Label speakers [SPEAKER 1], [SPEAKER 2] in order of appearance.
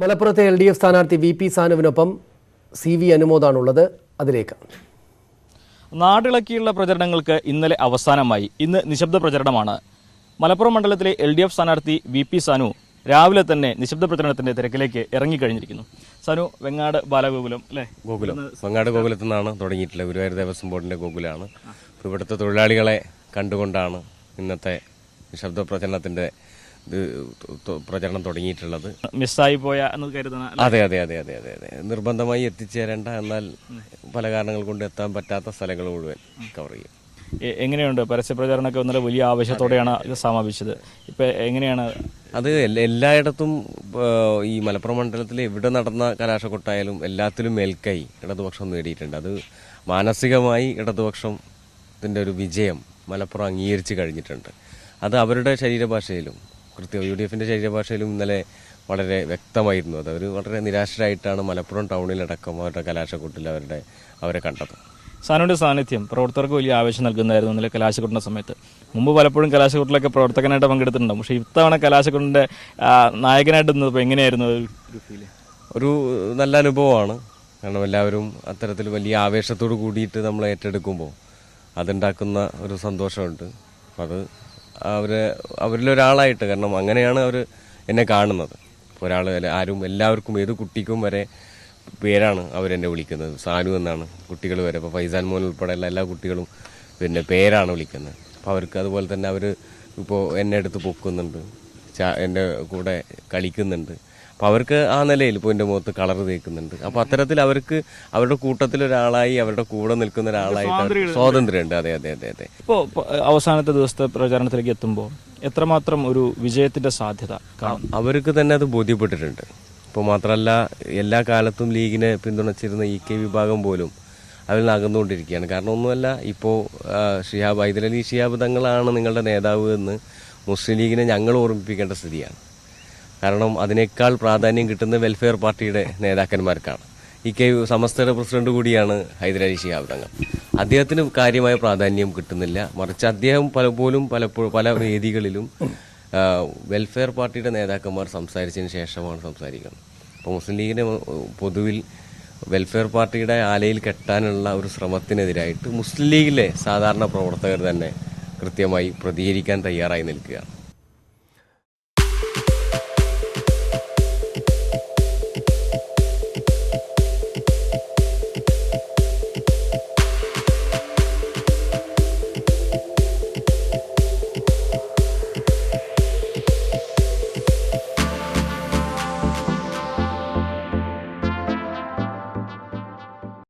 [SPEAKER 1] മലപ്പുറത്തെ LDF സ്ഥാനാർത്ഥി VP സാനുവിനൊപ്പം CV അനുമോദാണുള്ളത്. അതിലേക്ക്
[SPEAKER 2] നാടിളക്കിയുള്ള പ്രചരണങ്ങൾക്ക് ഇന്നലെ അവസാനമായി. ഇന്ന് നിശബ്ദ പ്രചരണമാണ്. മലപ്പുറം മണ്ഡലത്തിലെ LDF സ്ഥാനാർത്ഥി VP സാനു രാവിലെ തന്നെ നിശബ്ദ പ്രചരണത്തിന്റെ തിരക്കിലേക്ക് ഇറങ്ങിക്കഴിഞ്ഞിരിക്കുന്നു. സാനു വെങ്ങാട് ബാലഗോകുലം അല്ലേ?
[SPEAKER 3] ഗോകുലം വെങ്ങാട് ഗോകുലത്തിൽ നിന്നാണ് തുടങ്ങിയിട്ടുള്ളത്. ഗുരുവായൂർ ദേവസ്വം ബോർഡിന്റെ ഗോകുലമാണ്. ഇവിടുത്തെ തൊഴിലാളികളെ കണ്ടുകൊണ്ടാണ് ഇന്നത്തെ നിശബ്ദ പ്രചരണത്തിന്റെ പ്രചരണം തുടങ്ങിയിട്ടുള്ളത്.
[SPEAKER 2] മിസ്സായി പോയ എന്ന് കരുതുന്ന
[SPEAKER 3] അതെ അതെ അതെ അതെ അതെ അതെ നിർബന്ധമായി എത്തിച്ചേരേണ്ട എന്നാൽ പല കാരണങ്ങൾ കൊണ്ട് എത്താൻ പറ്റാത്ത സ്ഥലങ്ങൾ മുഴുവൻ കവർ ചെയ്യും.
[SPEAKER 2] എങ്ങനെയുണ്ട് പരസ്യപ്രചാരണമൊക്കെ ഇന്നലെ വലിയ ആവേശത്തോടെയാണ് ഇത് സമാപിച്ചത്. ഇപ്പം എങ്ങനെയാണ്
[SPEAKER 3] അത്? എല്ലായിടത്തും ഈ മലപ്പുറം മണ്ഡലത്തിൽ എവിടെ നടന്ന കലാശക്കൊട്ടായാലും എല്ലാത്തിലും മേൽക്കൈ ഇടതുപക്ഷം നേടിയിട്ടുണ്ട്. അത് മാനസികമായി ഇടതുപക്ഷത്തിൻ്റെ ഒരു വിജയം മലപ്പുറം അംഗീകരിച്ച് കഴിഞ്ഞിട്ടുണ്ട്. അത് അവരുടെ ശരീരഭാഷയിലും UDFിൻ്റെ ശരീരഭാഷയിലും ഇന്നലെ വളരെ വ്യക്തമായിരുന്നു. അത് അവർ വളരെ നിരാശരായിട്ടാണ് മലപ്പുറം ടൗണിലടക്കം അവരുടെ കലാശക്കൊട്ടിൽ അവരെ കണ്ടത്.
[SPEAKER 2] സാനുവിൻ്റെ സാന്നിധ്യം പ്രവർത്തകർക്ക് വലിയ ആവേശം നൽകുന്നതായിരുന്നു ഇന്നലെ കലാശക്കൊട്ടിൻ്റെ സമയത്ത്. മുമ്പ് പലപ്പോഴും കലാശക്കൊട്ടിലൊക്കെ പ്രവർത്തകനായിട്ട് പങ്കെടുത്തിട്ടുണ്ടാവും. പക്ഷേ ഇത്തവണ കലാശക്കൊട്ടിൻ്റെ നായകനായിട്ട് നിന്നപ്പോൾ എങ്ങനെയായിരുന്നു ഒരു ഫീല്?
[SPEAKER 3] ഒരു നല്ല അനുഭവമാണ്. കാരണം എല്ലാവരും അത്തരത്തിൽ വലിയ ആവേശത്തോട് കൂടിയിട്ട് നമ്മൾ ഏറ്റെടുക്കുമ്പോൾ അതുണ്ടാക്കുന്ന ഒരു സന്തോഷമുണ്ട്. അത് അവരിലൊരാളായിട്ട്, കാരണം അങ്ങനെയാണ് അവർ എന്നെ കാണുന്നത്. ഒരാൾ ആരും എല്ലാവർക്കും ഏത് കുട്ടിക്കും വരെ പേരാണ് അവരെന്നെ വിളിക്കുന്നത്. സാനു എന്നാണ് കുട്ടികൾ വരെ. ഇപ്പോൾ ഫൈസാൻ മോൻ ഉൾപ്പെടെയുള്ള എല്ലാ കുട്ടികളും പിന്നെ പേരാണ് വിളിക്കുന്നത്. അപ്പോൾ അവർക്ക് അതുപോലെ തന്നെ അവർ ഇപ്പോൾ എന്നെ എടുത്ത് പൊക്കുന്നുണ്ട്, എൻ്റെ കൂടെ കളിക്കുന്നുണ്ട്. അപ്പോൾ അവർക്ക് ആ നിലയിൽ ഇപ്പോൾ എൻ്റെ മുഖത്ത് കളർ തേക്കുന്നുണ്ട്. അപ്പോൾ അത്തരത്തിൽ അവർക്ക് അവരുടെ കൂട്ടത്തിലൊരാളായി അവരുടെ കൂടെ നിൽക്കുന്ന ഒരാളായിട്ട് സ്വാതന്ത്ര്യമുണ്ട്. അതെ അതെ അതെ അതെ
[SPEAKER 2] ഇപ്പോൾ അവസാനത്തെ ദിവസത്തെ പ്രചാരണത്തിലേക്ക് എത്തുമ്പോൾ എത്രമാത്രം ഒരു വിജയത്തിൻ്റെ സാധ്യത
[SPEAKER 3] അവർക്ക് തന്നെ അത് ബോധ്യപ്പെട്ടിട്ടുണ്ട്. ഇപ്പോൾ മാത്രമല്ല, എല്ലാ കാലത്തും ലീഗിനെ പിന്തുണച്ചിരുന്ന EK വിഭാഗം പോലും അതിൽ നിന്ന് അകന്നുകൊണ്ടിരിക്കുകയാണ്. കാരണം ഒന്നുമല്ല, ഇപ്പോൾ ഹൈദരലി ശിഹാബ് തങ്ങളാണ് നിങ്ങളുടെ നേതാവ് എന്ന് മുസ്ലിം ലീഗിനെ ഞങ്ങൾ ഓർമ്മിപ്പിക്കേണ്ട സ്ഥിതിയാണ്. കാരണം അതിനേക്കാൾ പ്രാധാന്യം കിട്ടുന്ന വെൽഫെയർ പാർട്ടിയുടെ നേതാക്കന്മാർക്കാണ്. EK സമസ്തയുടെ പ്രസിഡന്റ് കൂടിയാണ് ഹൈദരലി ശിഹാബ് തങ്ങൾ. അദ്ദേഹത്തിന് കാര്യമായ പ്രാധാന്യം കിട്ടുന്നില്ല. മറിച്ച് അദ്ദേഹം പലപ്പോഴും പല വേദികളിലും വെൽഫെയർ പാർട്ടിയുടെ നേതാക്കന്മാർ സംസാരിച്ചതിന് ശേഷമാണ് സംസാരിക്കുന്നത്. അപ്പോൾ മുസ്ലിം ലീഗിനെ പൊതുവിൽ വെൽഫെയർ പാർട്ടിയുടെ ആലയിൽ കെട്ടാനുള്ള ഒരു ശ്രമത്തിനെതിരായിട്ട് മുസ്ലിം ലീഗിലെ സാധാരണ പ്രവർത്തകർ തന്നെ കൃത്യമായി പ്രതികരിക്കാൻ തയ്യാറായി നിൽക്കുകയാണ്.